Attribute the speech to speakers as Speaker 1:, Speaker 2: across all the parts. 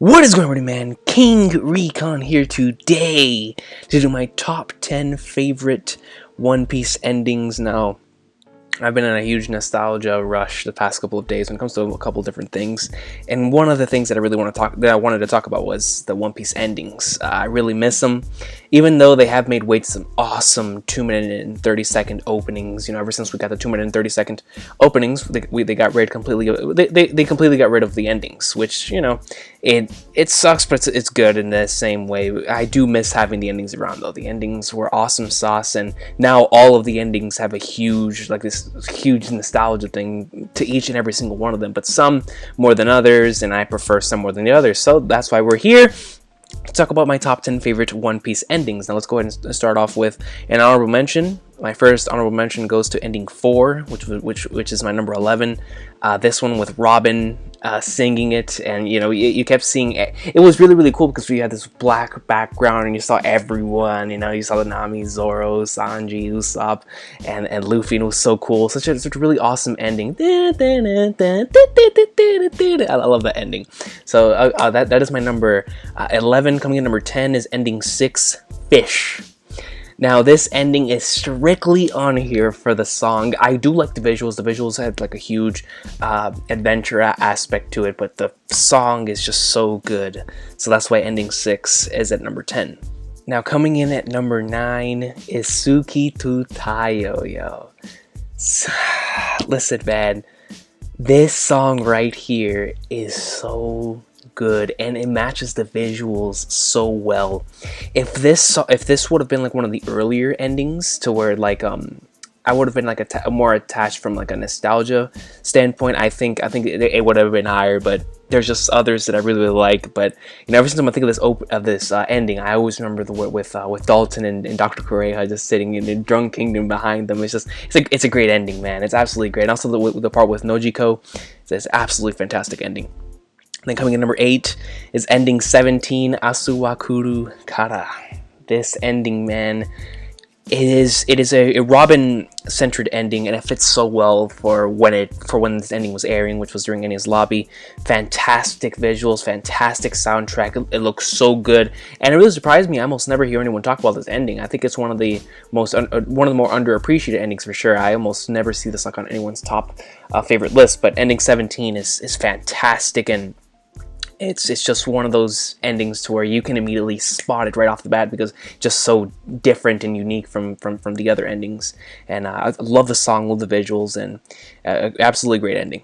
Speaker 1: What is going on, man? King Recon here today to do my top 10 favorite One Piece endings. Now, I've been in a huge nostalgia rush the past couple of days when it comes to a couple different things, and one of the things that I wanted to talk about was the One Piece endings. I really miss them, even though they have made way to some awesome 2-minute and 30-second openings. You know, ever since we got the 2-minute and 30-second openings, they got rid completely. They completely got rid of the endings, which, you know, it sucks, but it's good in the same way. I do miss having the endings around, though. The endings were awesome sauce, and now all of the endings have a huge, like, this huge nostalgia thing to each and every single one of them, but some more than others, and I prefer some more than the others. So that's why we're here to talk about my top 10 favorite One Piece endings. Now let's go ahead and start off with an honorable mention. My first honorable mention goes to ending 4, which is my number 11. This one with Robin singing it, and you know, you kept seeing it. It was really cool because we had this black background and you saw everyone. You know, you saw the Nami, Zoro, Sanji, Usopp, and Luffy, and it was so cool. Such a really awesome ending. I love that ending. So that is my number 11. Coming in number 10 is ending 6, Fish. Now, this ending is strictly on here for the song. I do like the visuals. The visuals had like a huge adventure aspect to it, but the song is just so good. So that's why ending 6 is at number 10. Now, coming in at number 9 is Suki to Tayo, yo. Listen, man. This song right here is so good, and it matches the visuals so well. If this would have been like one of the earlier endings, to where like I would have been like more attached from like a nostalgia standpoint, I think it would have been higher. But there's just others that I really like. But you know, ever since I think of this ending, I always remember the with Dalton and Dr. Kureha just sitting in the Drunk Kingdom behind them. It's a great ending, man. It's absolutely great. And also the part with Nojiko, it's absolutely fantastic ending. Then coming in number 8 is ending 17, Asuwakuru Kara. This ending, man, it is a Robin-centered ending, and it fits so well for when this ending was airing, which was during Enies Lobby. Fantastic visuals, fantastic soundtrack. It looks so good, and it really surprised me. I almost never hear anyone talk about this ending. I think it's one of the more underappreciated endings for sure. I almost never see this like on anyone's top favorite list. But ending 17 is fantastic, and it's just one of those endings to where you can immediately spot it right off the bat because it's just so different and unique from the other endings. And I love the song, love the visuals, and absolutely great ending.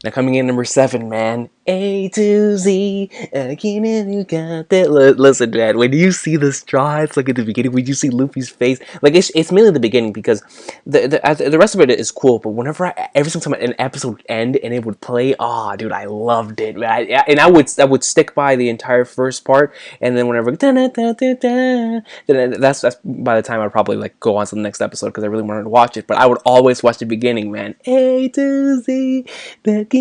Speaker 1: Now coming in number 7, man, A to Z. Listen, man, when you see the strides, like at the beginning, when you see Luffy's face, like it's mainly the beginning because the rest of it is cool. But whenever every single time an episode would end and it would play, dude, I loved it. And I would stick by the entire first part, and then whenever that's by the time I'd probably like go on to the next episode because I really wanted to watch it. But I would always watch the beginning, man. A to Z. Like,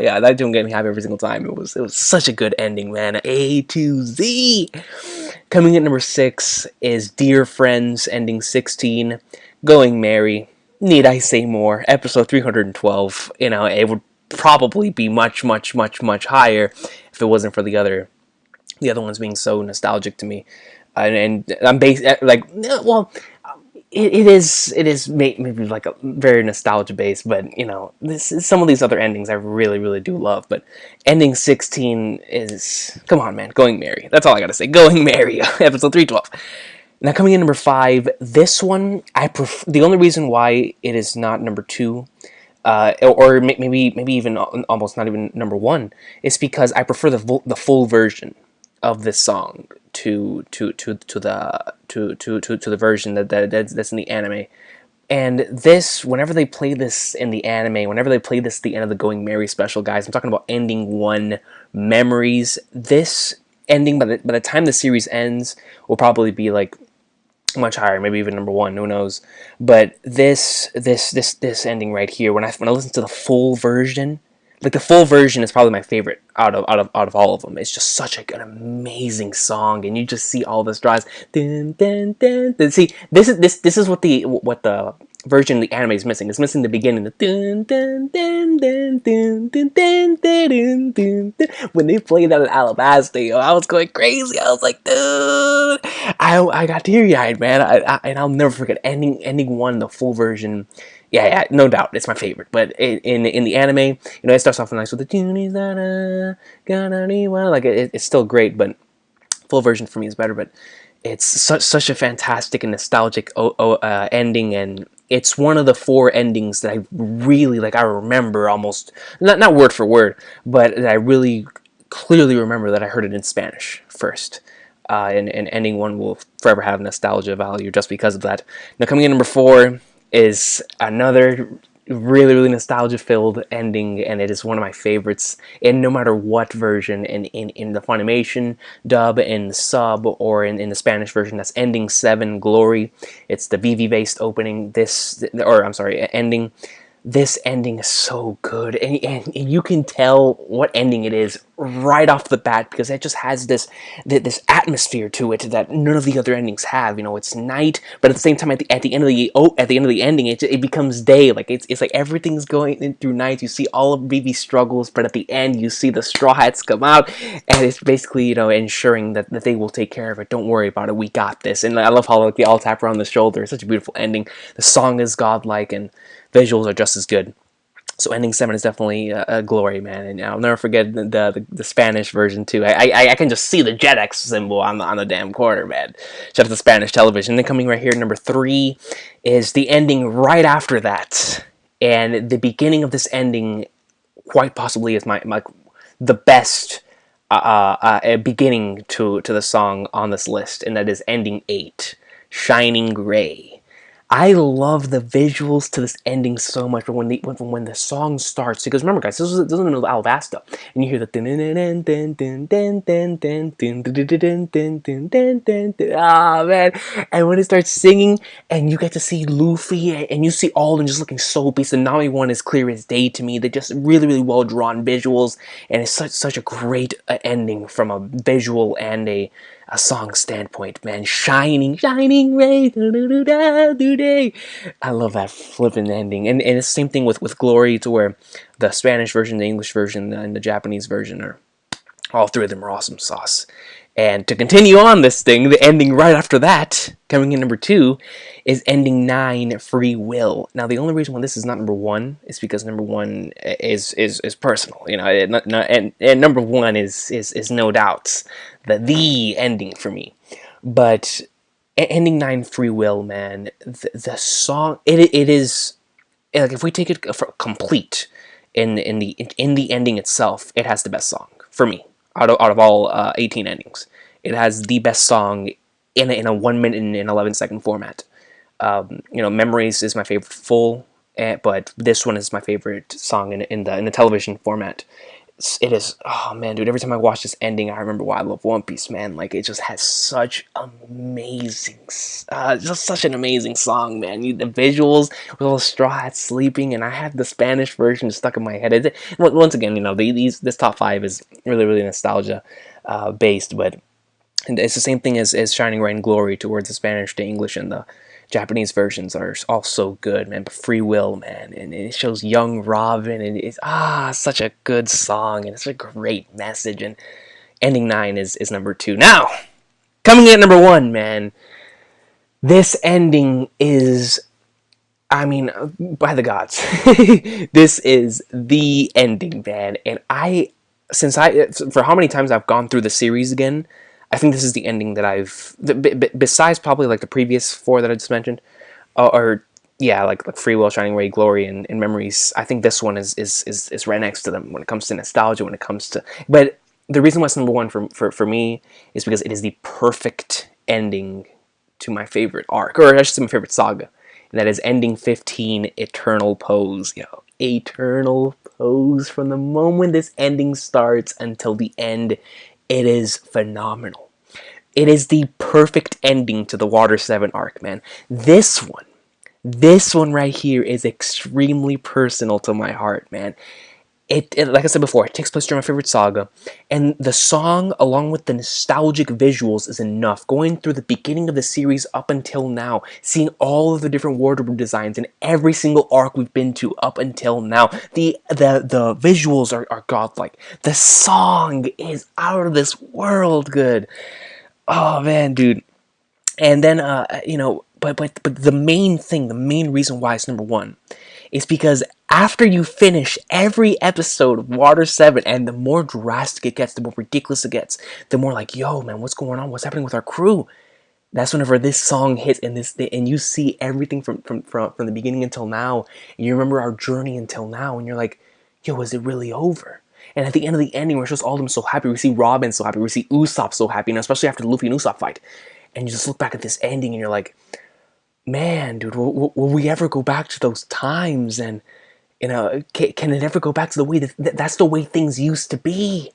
Speaker 1: yeah, that don't get me happy every single time. It was such a good ending, man. A to Z. Coming in number 6 is Dear Friends, ending 16, Going Merry. Need I say more? Episode 312. You know, it would probably be much higher if it wasn't for the other ones being so nostalgic to me. And I'm It is maybe like a very nostalgia based, but you know, some of these other endings I really do love. But ending 16 is, come on, man, Going Merry. That's all I gotta say. Going Merry, episode 312. Now coming in number 5, this one I prefer. The only reason why it is not number 2, or maybe even almost not even number 1, is because I prefer the full version of this song to the version that's in the anime. And this, whenever they play this in the anime, whenever they play this at the end of the Going Merry special, guys, I'm talking about ending 1, Memories. This ending, by the time the series ends, will probably be like much higher, maybe even number 1, who knows. But this ending right here, when I listen to the full version, like the full version is probably my favorite out of all of them. It's just such an amazing song, and you just see all this drives. Dun, dun, dun, dun. See, this is what the version the anime is missing. It's missing the beginning, the dun dun dun dun dun dun dun dun dun dun. When they played that in Alabasta, yo, I was going crazy. I was like, dude, I got teary eyed, man. And I'll never forget ending one, the full version. Yeah, no doubt, it's my favorite. But in the anime, it starts off nice with the tunes, like it's still great, but full version for me is better. But it's such a fantastic and nostalgic ending, and it's one of the four endings that I really like. I remember almost not word for word, but that I really clearly remember that I heard it in Spanish first. And ending one will forever have nostalgia value just because of that. Now, coming in number 4 is another really nostalgia filled ending, and it is one of my favorites. And no matter what version, in the Funimation dub, in the sub, or in the Spanish version, that's ending 7, Glory. It's the VV based opening. Ending. This ending is so good, and you can tell what ending it is right off the bat, because it just has this atmosphere to it that none of the other endings have. It's night, but at the same time, at the end of the ending, it becomes day. Like it's like everything's going in through night. You see all of BB's struggles, but at the end, you see the Straw Hats come out, and it's basically ensuring that they will take care of it. Don't worry about it. We got this. And I love how they all tap her on the shoulder. It's such a beautiful ending. The song is godlike, and visuals are just as good. So ending 7 is definitely a Glory, man, and I'll never forget the Spanish version too. I can just see the JetX symbol on the damn corner, man. Shout out to Spanish television. And then coming right here, number 3 is the ending right after that, and the beginning of this ending quite possibly is my the best beginning to the song on this list, and that is ending 8, Shining Gray. I love the visuals to this ending so much, but when the song starts, because remember, guys, this is in Alabasta, and you hear the man, and when it starts singing, and you get to see Luffy, and you see Alden just looking so beast, and Nami one is clear as day to me. They're just really well drawn visuals, and it's such a great ending from a visual and a song standpoint, man. Shining ray. I love that flipping ending. And it's the same thing with Glory, to where the Spanish version, the English version, and the Japanese version are all three of them are awesome sauce. And to continue on this thing, the ending right after that, coming in number 2, is ending 9, Free Will. Now, the only reason why this is not number 1 is because number 1 is personal. And number 1 is no doubt the ending for me. But ending 9, Free Will, man, the song, it is, like, if we take it for complete in the ending itself, it has the best song for me. Out of all 18 endings, it has the best song in a 1 minute and 11-second format. Memories is my favorite full, but this one is my favorite song in the television format. It is, oh man, dude, every time I watch this ending, I remember why I love One Piece, man. Like, it just has such just such an amazing song, man. The visuals with all the Straw Hats sleeping, and I have the Spanish version stuck in my head. Once again, this top 5 is really nostalgia based, but it's the same thing as Shining Rain Glory, towards the Spanish to English, and the Japanese versions are also good, man. But Free Will, man, and it shows young Robin, and it's such a good song, and it's a great message. And ending 9 is number 2. Now, coming in at number 1, man, this ending is, I mean, by the gods, this is the ending, man. And for how many times I've gone through the series again, I think this is the ending that besides probably like the previous 4 that I just mentioned, like Free Will, Shining Ray, Glory, and Memories. I think this one is right next to them when it comes to nostalgia. But the reason why it's number 1 for me is because it is the perfect ending to my favorite arc, or I should say my favorite saga, and that is ending 15, Eternal Pose. Eternal Pose, from the moment this ending starts until the end. It is phenomenal. It is the perfect ending to the Water 7 arc, man. This one right here is extremely personal to my heart, man. Like I said before, it takes place during my favorite saga, and the song, along with the nostalgic visuals, is enough. Going through the beginning of the series up until now, seeing all of the different wardrobe designs in every single arc we've been to up until now, the visuals are godlike. The song is out of this world good. Oh man, dude. And then but the main thing, the main reason why it's number one, is because after you finish every episode of Water 7, and the more drastic it gets, the more ridiculous it gets, the more like, yo, man, what's going on? What's happening with our crew? That's whenever this song hits, and you see everything from the beginning until now, and you remember our journey until now, and you're like, yo, is it really over? And at the end of the ending, where it's just all of them so happy, we see Robin so happy, we see Usopp so happy, and especially after the Luffy and Usopp fight, and you just look back at this ending, and you're like, man, dude, will we ever go back to those times? And can it ever go back to the way that's the way things used to be?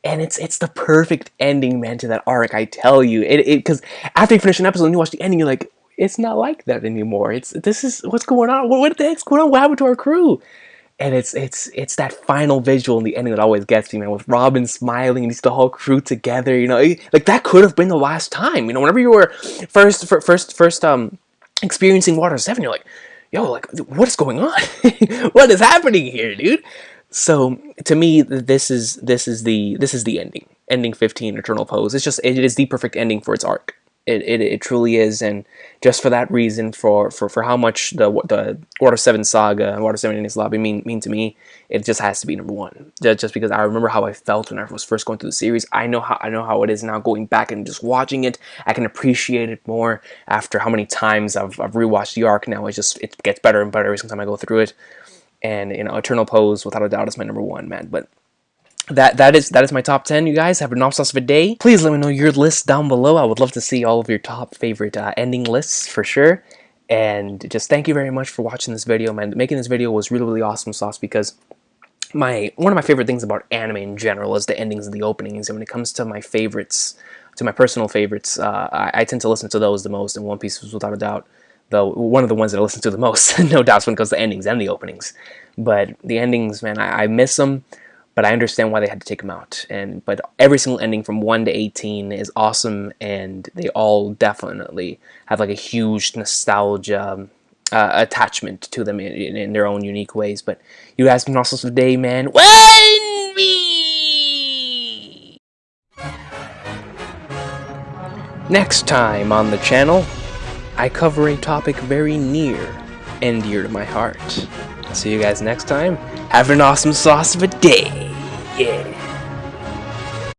Speaker 1: And it's the perfect ending, man, to that arc. I tell you, because after you finish an episode and you watch the ending, you're like, it's not like that anymore. This is what's going on. What the heck's going on? What happened to our crew? And it's that final visual in the ending that always gets me, man. With Robin smiling and it's the whole crew together. Like that could have been the last time. Whenever you were first experiencing Water 7, you're like, yo, like, what is going on? What is happening here, dude? So to me, this is the ending 15, Eternal Pose. It is the perfect ending for its arc. It truly is, and just for that reason, for how much the Water 7 saga and Water 7 Enies Lobby mean to me, it just has to be number one. Just because I remember how I felt when I was first going through the series. I know how it is now going back and just watching it. I can appreciate it more after how many times I've rewatched the arc. Now it gets better and better every single time I go through it. And Eternal Pose, without a doubt, is my number one, man. But that is my top 10, you guys. Have an awesome of a day. Please let me know your list down below. I would love to see all of your top favorite ending lists for sure. And just thank you very much for watching this video, man. Making this video was really, really awesome sauce, because one of my favorite things about anime in general is the endings and the openings. And when it comes to my favorites, to my personal favorites, I tend to listen to those the most, and One Piece was without a doubt one of the ones that I listen to the most. No doubts when it comes to endings and the openings. But the endings, man, I miss them. But I understand why they had to take them out. But every single ending from 1 to 18 is awesome, and they all definitely have like a huge nostalgia attachment to them in their own unique ways. But you guys have an awesome day, man. One me. Next time on the channel, I cover a topic very near and dear to my heart. See you guys next time. Have an awesome sauce of a day. Yeah.